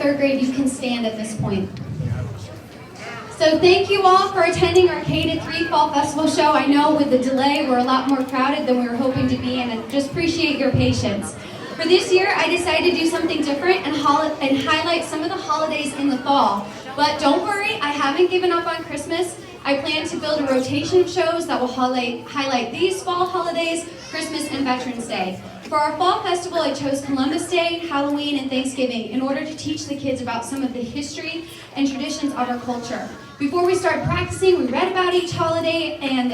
third grade, you can stand at this point. So thank you all for attending our K-3 Fall Festival show. I know with the delay, we're a lot more crowded than we were hoping to be, and I just appreciate your patience. For this year, I decided to do something different and highlight some of the holidays in the fall. But don't worry, I haven't given up on Christmas. I plan to build a rotation of shows that will highlight these fall holidays, Christmas, and Veterans Day. For our fall festival, I chose Columbus Day, Halloween, and Thanksgiving in order to teach the kids about some of the history and traditions of our culture. Before we started practicing, we read about each holiday and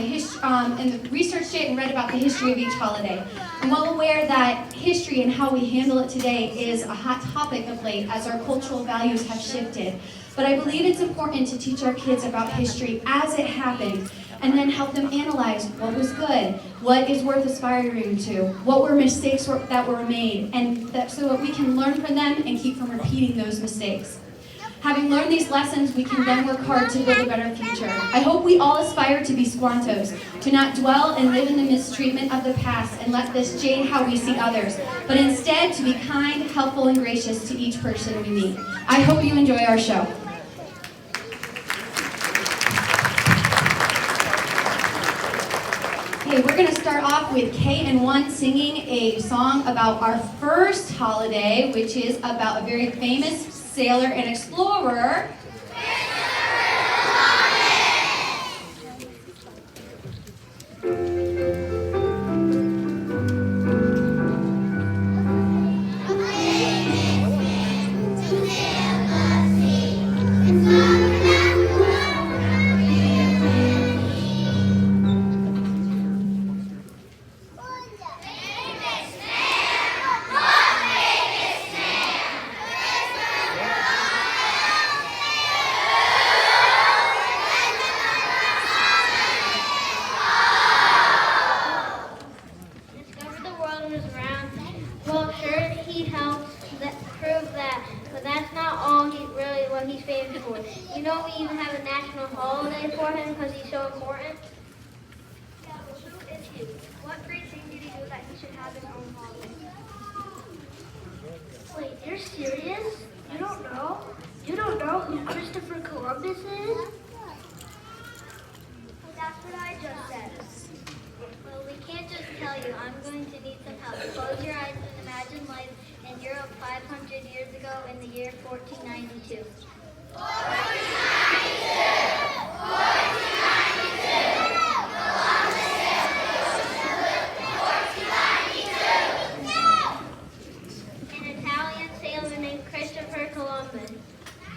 researched it and read about the history of each holiday. I'm well aware that history and how we handle it today is a hot topic of late as our cultural values have shifted. But I believe it's important to teach our kids about history as it happened and then help them analyze what was good, what is worth aspiring to, what were mistakes that were made, and so that we can learn from them and keep from repeating those mistakes. Having learned these lessons, we can then work hard to build a better future. I hope we all aspire to be Squantos, to not dwell and live in the mistreatment of the past and let this jade how we see others, but instead to be kind, helpful, and gracious to each person we meet. I hope you enjoy our show. Okay, we're going to start off with K-1 singing a song about our first holiday, which is about a very famous sailor and explorer.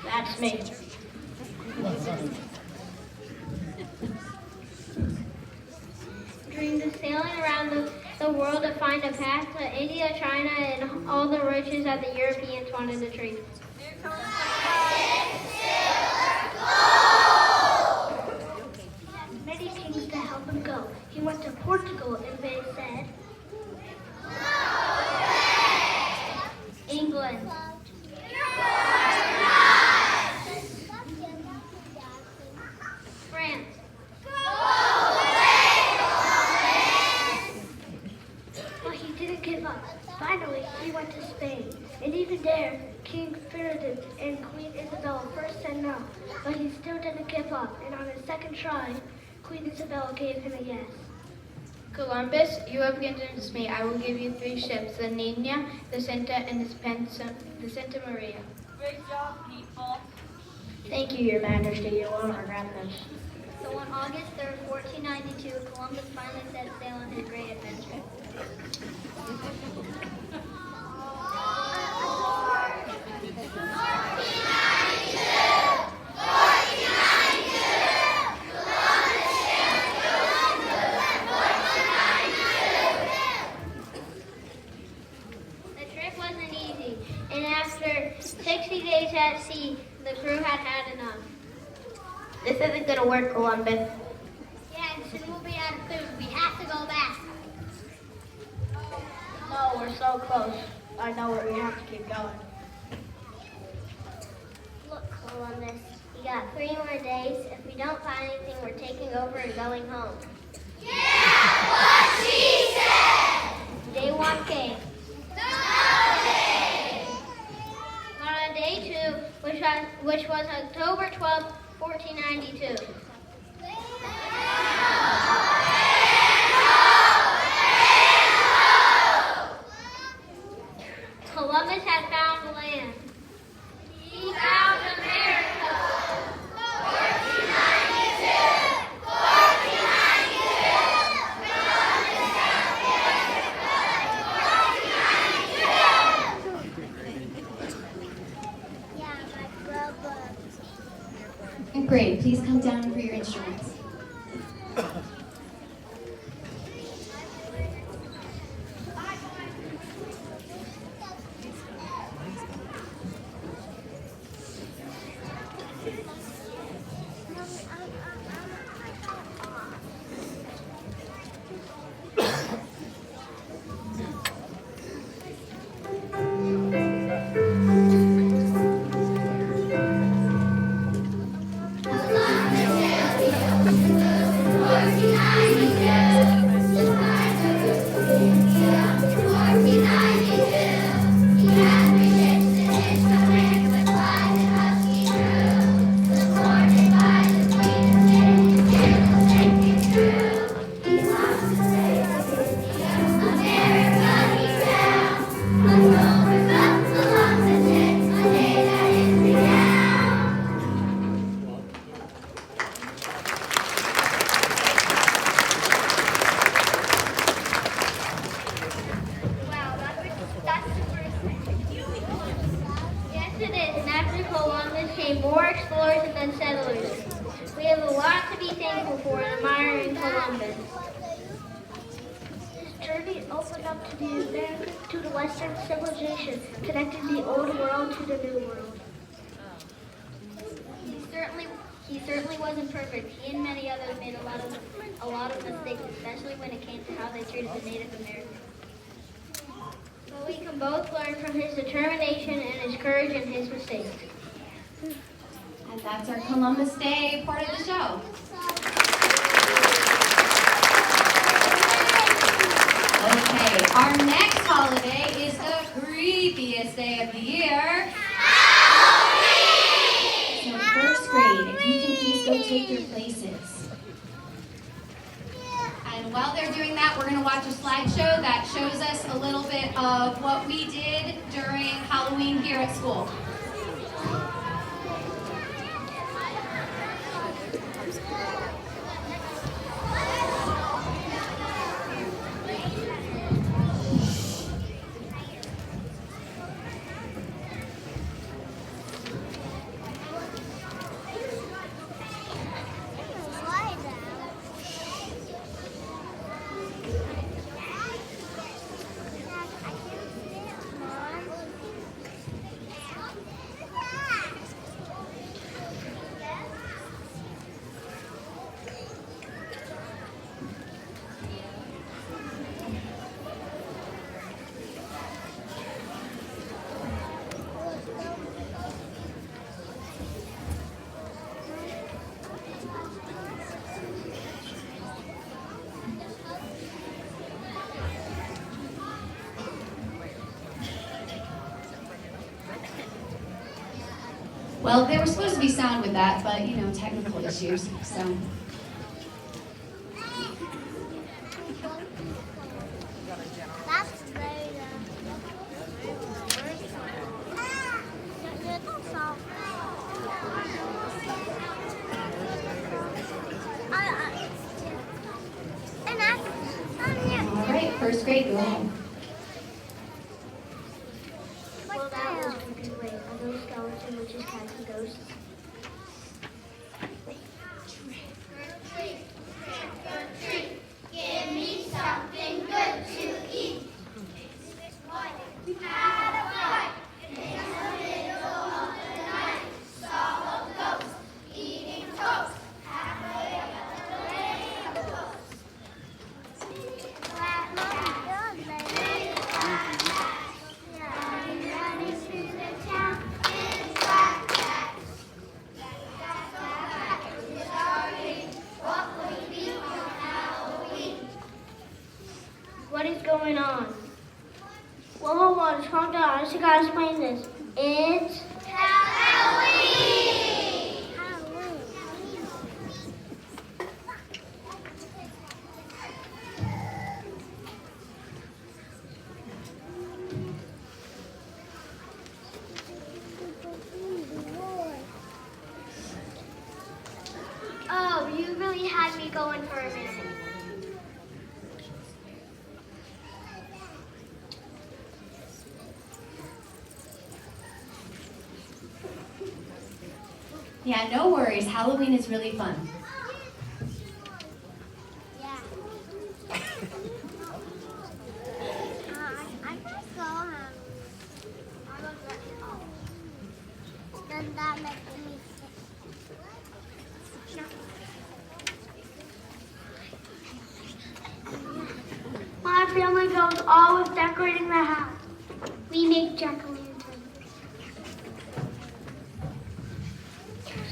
That's me. Dreamed of sailing around the world to find a path to India, China, and all the riches that the Europeans wanted to trade. Many kings to help him go. He went to Portugal and they said, England. France. But he didn't give up. Finally, he went to Spain. And even there, King Ferdinand and Queen Isabella first said no. But he still didn't give up. And on his second try, Queen Isabella gave him a yes. Columbus, you have convinced me. I will give you 3 ships, the Nina, the Santa, and the Santa Maria. Great job, people. Thank you, Your Majesty. You won't regret this. So on August 3rd, 1492, Columbus finally set sail on his great adventure. The trip wasn't easy, and after 60 days at sea, the crew had had enough. This isn't going to work, Columbus. Yeah, and soon we'll be out of food. We have to go back. No, we're so close. I know where we have to keep going. Look, Columbus, you got 3 more days. If we don't find anything, we're taking over and going home. Yeah, what she said! Day 1 came. Nothing! But on day 2, which was October 12th, 1492. Columbus had found land. He found America. 1492. Great, please come down for your instruments. Connecting the old world to the new world. He certainly wasn't perfect. He and many others made a lot of mistakes, especially when it came to how they treated the Native Americans. But we can both learn from his determination and his courage and his mistakes. And that's our Columbus Day part of the show. Okay, our next holiday is the creepiest day of the year. Halloween! So first grade, if you can please go take your places. And while they're doing that, we're going to watch a slideshow that shows us a little bit of what we did during Halloween here at school. Well, there was supposed to be sound with that, but, you know, technical issues, so. All right, first grade, go ahead. Well, that was creepy. Wait, are those skeletons, witches, cats, and ghosts? Give me something good to eat. We had a fight in the middle of the night. Saw a ghost eating toast. Halfway up the lane goes. Running through the town in flapjacks. really had me going for a minute. Yeah, no worries. Halloween is really fun. Yeah. I just go Does that make me sick? My family goes all with decorating the house. We make jack-o'-lanterns.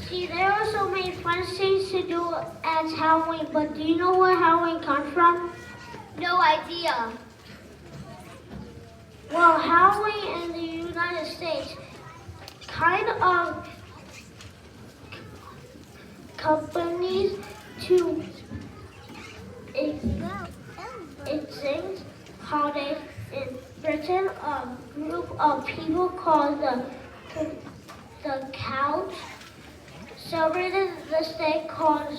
See, there are so many fun things to do as Halloween, but do you know where Halloween comes from? No idea. Well, Halloween in the United States kind of companies to exist holidays in Britain. A group of people called the Celts celebrated this day called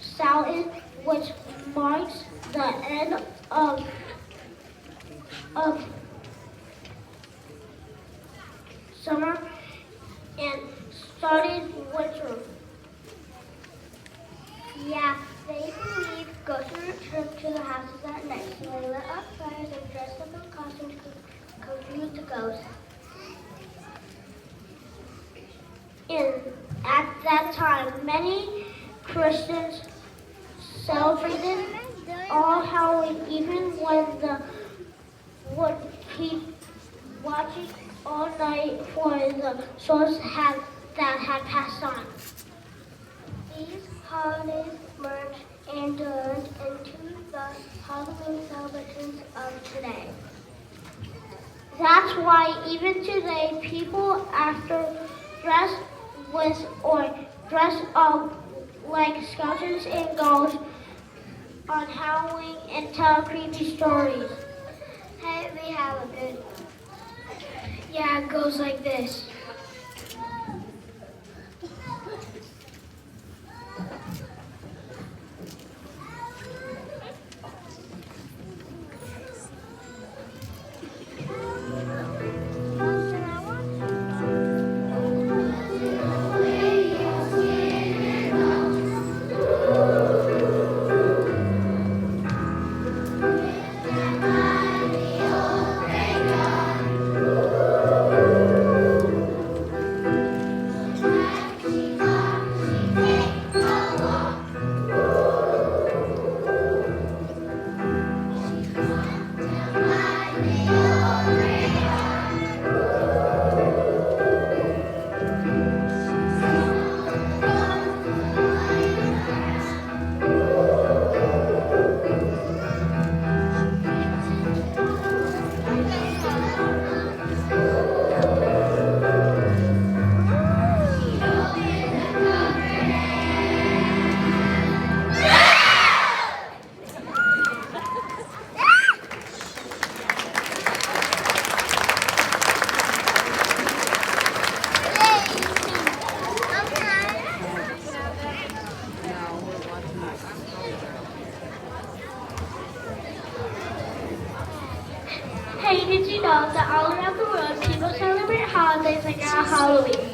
Samhain, which marks the end of summer and started winter. Yeah, they believe ghosts return to the houses at night, so they lit up fires and dressed up in costumes to confuse the ghosts. And at that time, many Christians celebrated All Halloween, even when the would keep watching all night for the souls that had passed on. These holidays merged and turned into the Halloween celebrations of today. That's why even today, people after dress with or dress up like skeletons and ghosts on Halloween and tell creepy stories. Hey, we have a good. Yeah, it goes like this. Hey, did you know that all around the world people celebrate holidays like Halloween?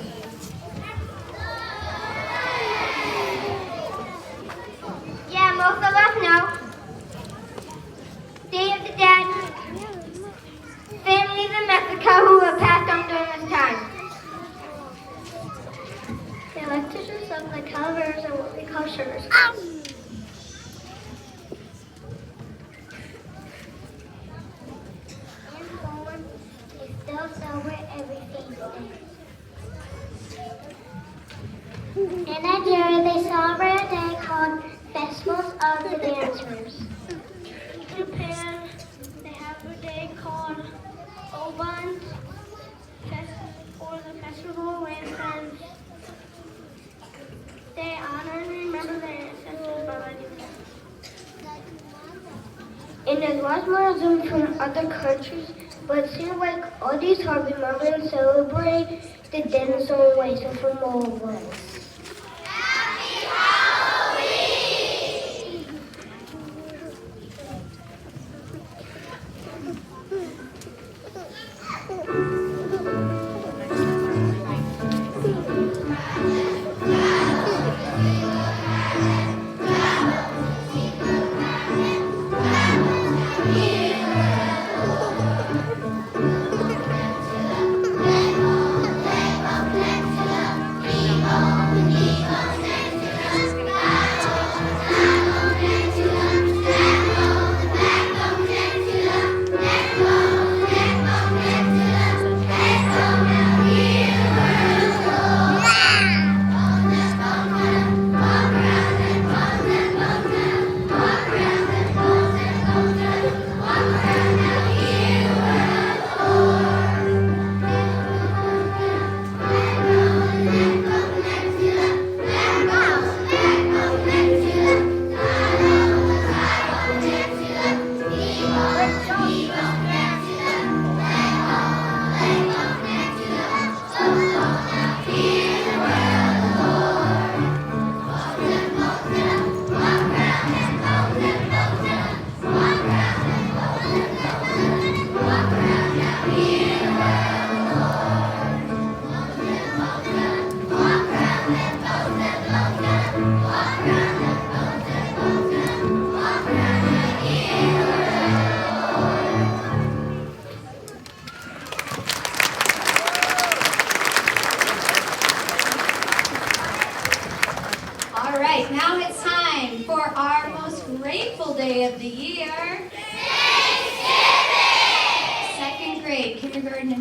Yeah, most of us know. Day of the Dead. Families in Mexico who have passed on during this time. They like to dress up like cowgirls and what we call sugar In Poland, they still celebrate every Saint's Day. In Nigeria, they celebrate a day called Festivals of the Dancers. In Japan, they have a day called Oban, or the Festival of Lanterns. They honor and remember their ancestors by lighting them. And there's lots more of them from other countries, but it seems like all these have remember and celebrate the dead in some way, so from all over. Happy Halloween!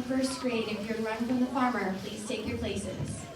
first grade, if you're run from the farmer, please take your places.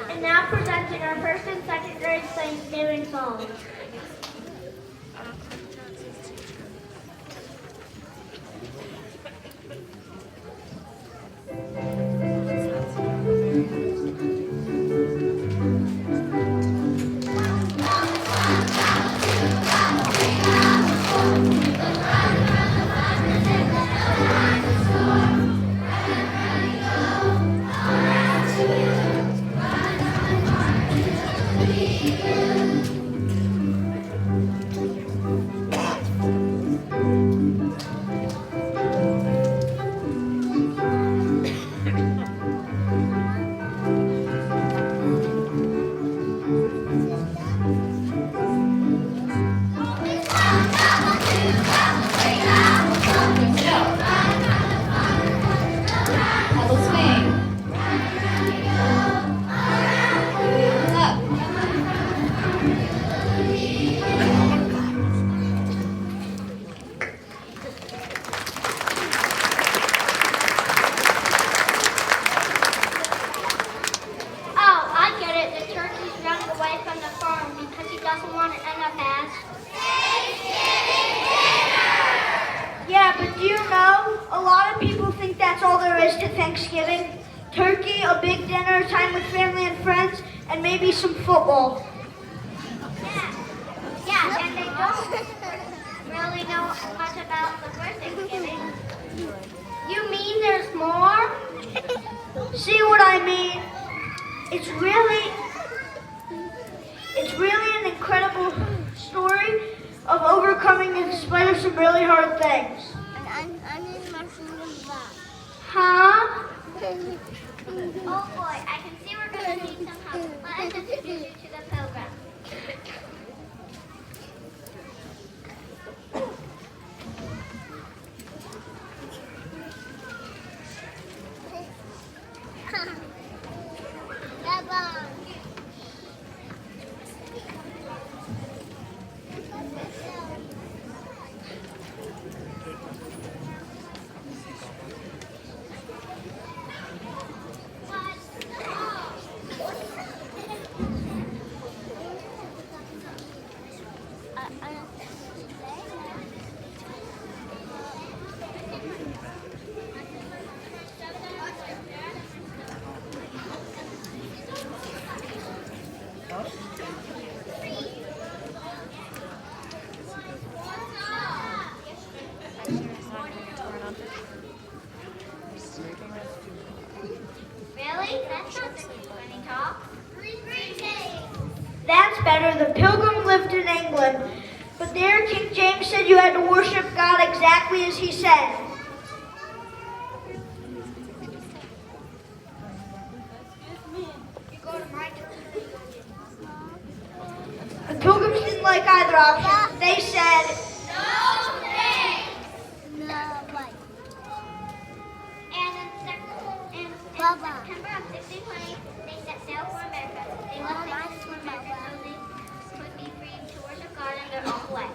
And now presenting our first and second grade Thanksgiving songs. Thanksgiving, turkey, a big dinner, time with family and friends, and maybe some football. Yeah, and they don't really know much about the first Thanksgiving. You mean there's more? See what I mean? It's really an incredible story of overcoming in spite of some really hard things. Huh? Oh boy, I can see we're going to need some help. Let us introduce you to the pilgrim. Really? That's not the funny talk. That's better. The pilgrim lived in England, but there King James said you had to worship God exactly as he said. The pilgrims didn't like either option. They said, And in September of 1620, they set sail for America. They left England for America so they could be free to worship God in their own way.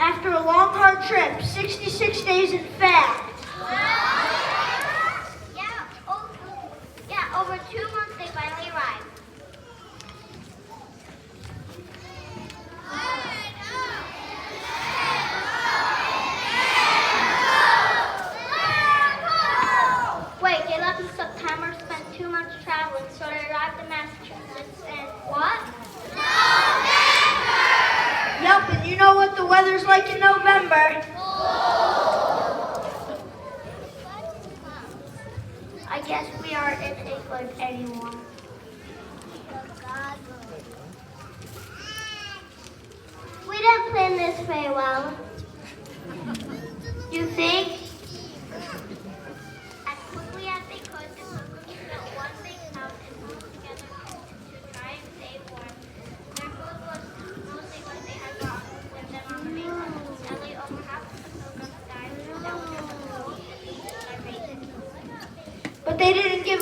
after a long, hard trip, 66 days in fact. Yeah, over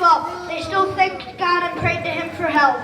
give up. They still thanked God and prayed to Him for help.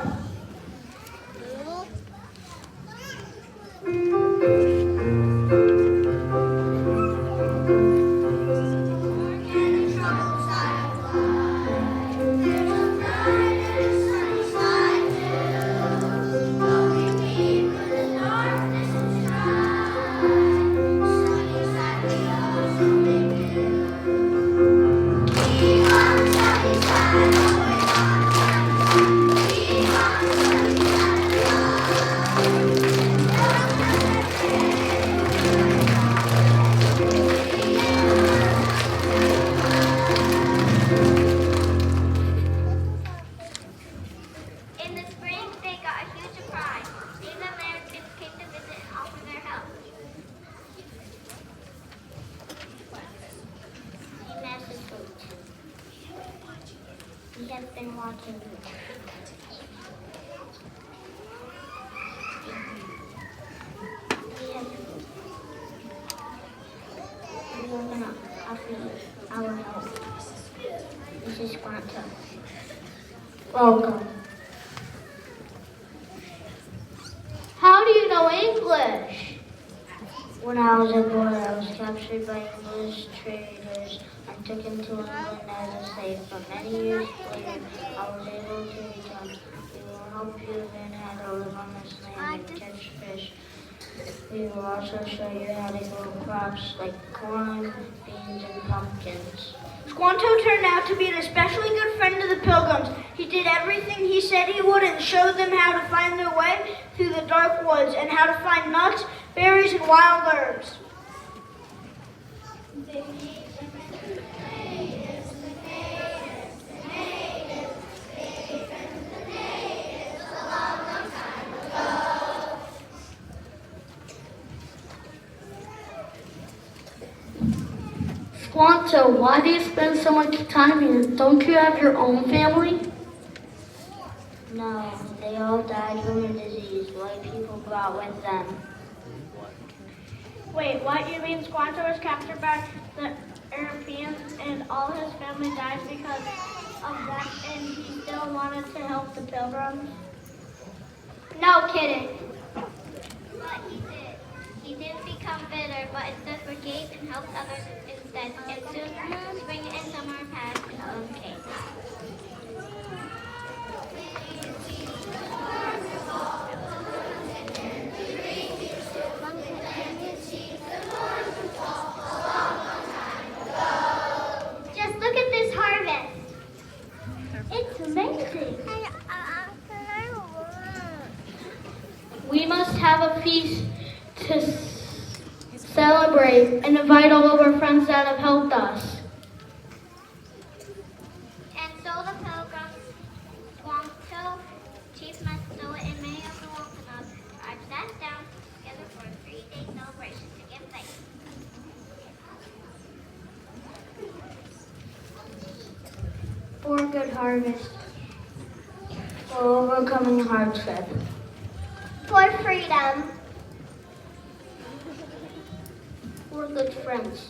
In the spring, they got a huge surprise. Native Americans came to visit and offer their help. Hey, Master Coach. We have been watching you. We are going to offer you our help. This is Squanto. Welcome. How do you know English? When I was a boy, I was captured by English traders and taken to England as a slave. But many years later, I was able to return. We will help you learn how to live on this land and catch fish. We will also show you how to grow crops like corn, beans, and pumpkins. Squanto turned out to be an especially good friend to the Pilgrims. He did everything he said he would and showed them how to find their way through the dark woods and how to find nuts, berries, and wild herbs. Squanto, why do you spend so much time here? Don't you have your own family? No, they all died from a disease white people brought with them. Wait, what? You mean Squanto was captured by the Europeans and all his family died because of them and he still wanted to help the Pilgrims? No kidding. But he did. He didn't become bitter, but instead forgave and helped others instead. And soon, spring and summer passed and autumn came. Just look at this harvest. It's amazing. We must have a feast to celebrate and invite all of our friends that have helped us. And so the Pilgrims, Squanto, Chief Messoa, and many of the Wampanoag tribes sat down together for a 3-day celebration to give thanks. For a good harvest. For overcoming hardship. For freedom. We're good friends.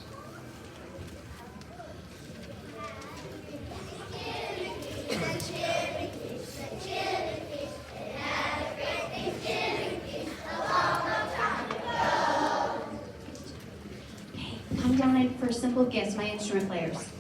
Come down in for simple gifts, my instrument players.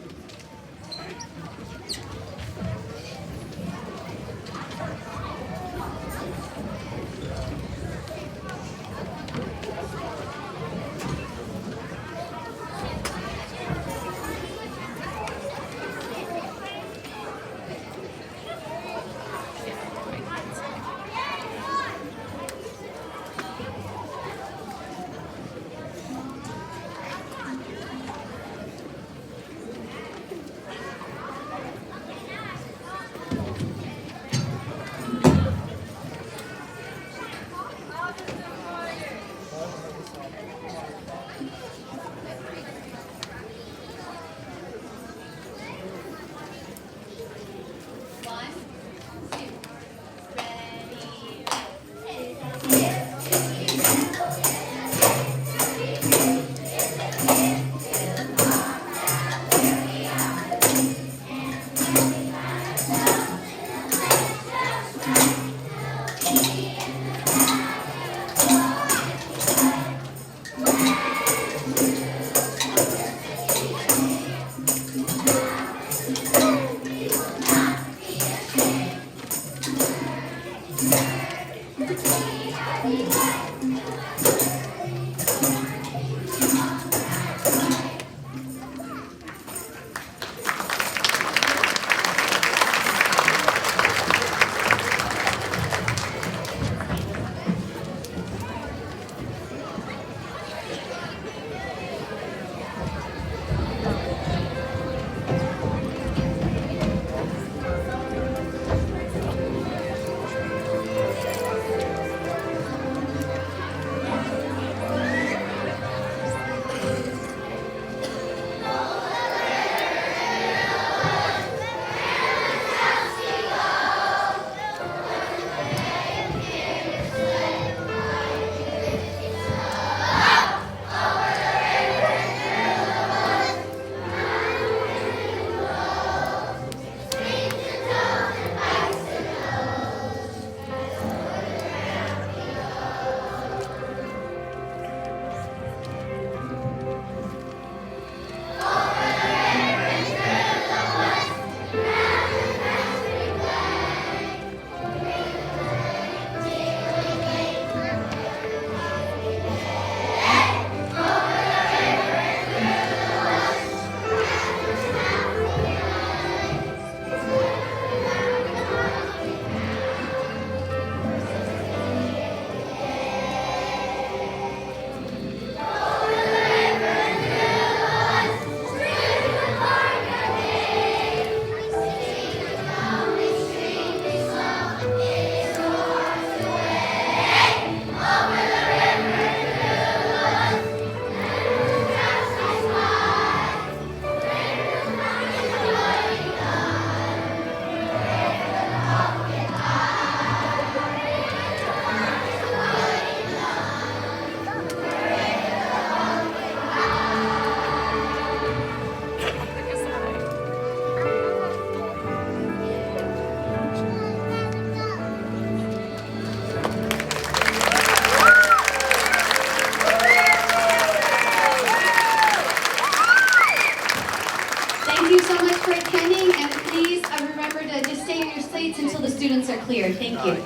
Thank you so much for attending, and please remember to just stay in your seats until the students are clear. Thank you.